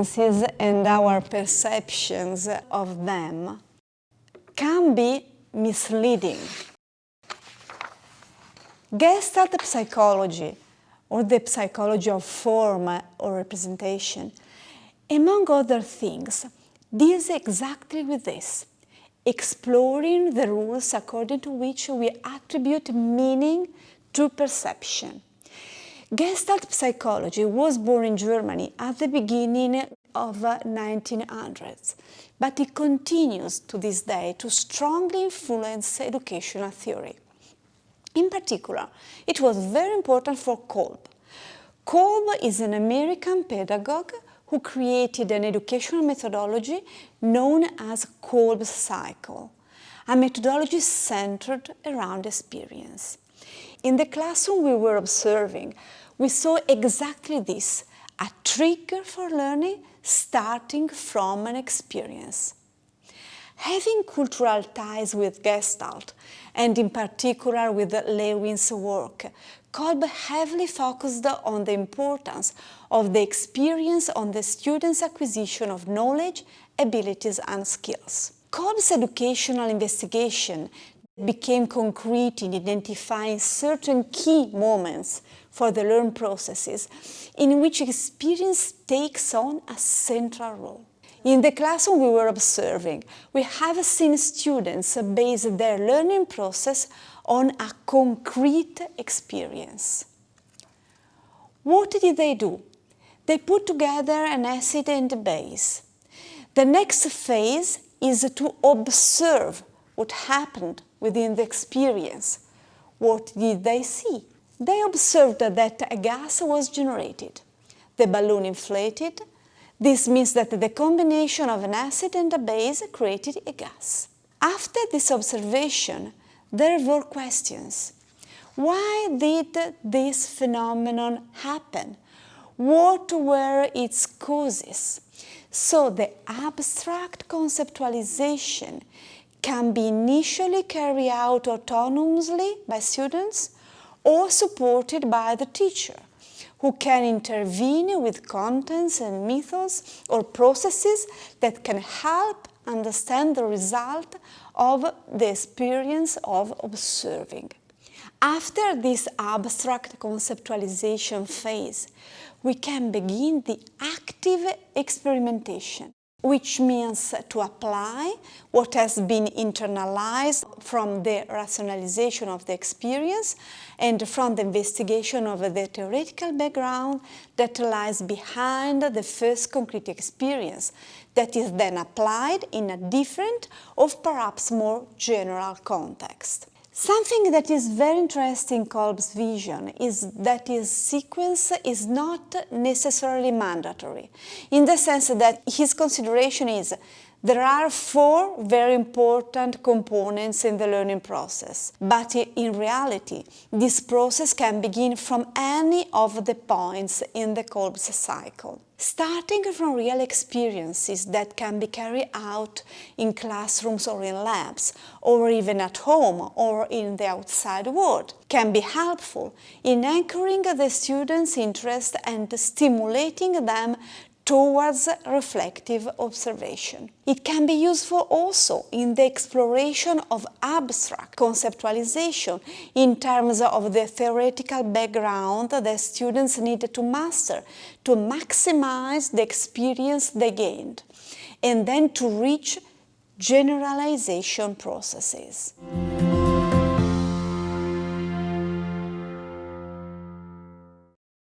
experiences and our perceptions of them can be misleading. Gestalt psychology, or the psychology of form or representation, among other things, deals exactly with this, exploring the rules according to which we attribute meaning to perception. Gestalt psychology was born in Germany at the beginning of 1900s, but it continues to this day to strongly influence educational theory. In particular, it was very important for Kolb. Kolb is an American pedagogue who created an educational methodology known as Kolb's cycle, a methodology centered around experience. In the classroom we were observing, we saw exactly this, a trigger for learning starting from an experience. Having cultural ties with Gestalt, and in particular with Lewin's work, Kolb heavily focused on the importance of the experience on the student's acquisition of knowledge, abilities and skills. Kolb's educational investigation became concrete in identifying certain key moments for the learned processes in which experience takes on a central role. In the classroom we were observing, we have seen students base their learning process on a concrete experience. What did they do? They put together an acid and a base. The next phase is to observe what happened within the experience. What did they see? They observed that a gas was generated. The balloon inflated. This means that the combination of an acid and a base created a gas. After this observation, there were questions. Why did this phenomenon happen? What were its causes? So the abstract conceptualization can be initially carried out autonomously by students or supported by the teacher, who can intervene with contents and methods or processes that can help understand the result of the experience of observing. After this abstract conceptualization phase, we can begin the active experimentation, which means to apply what has been internalized from the rationalization of the experience and from the investigation of the theoretical background that lies behind the first concrete experience, that is then applied in a different or perhaps more general context. Something that is very interesting in Kolb's vision is that his sequence is not necessarily mandatory, in the sense that his consideration is there are 4 very important components in the learning process, but in reality, this process can begin from any of the points in the Kolb's cycle. Starting from real experiences that can be carried out in classrooms or in labs, or even at home or in the outside world, can be helpful in anchoring the students' interest and stimulating them towards reflective observation. It can be useful also in the exploration of abstract conceptualization in terms of the theoretical background that students need to master to maximize the experience they gained, and then to reach generalization processes.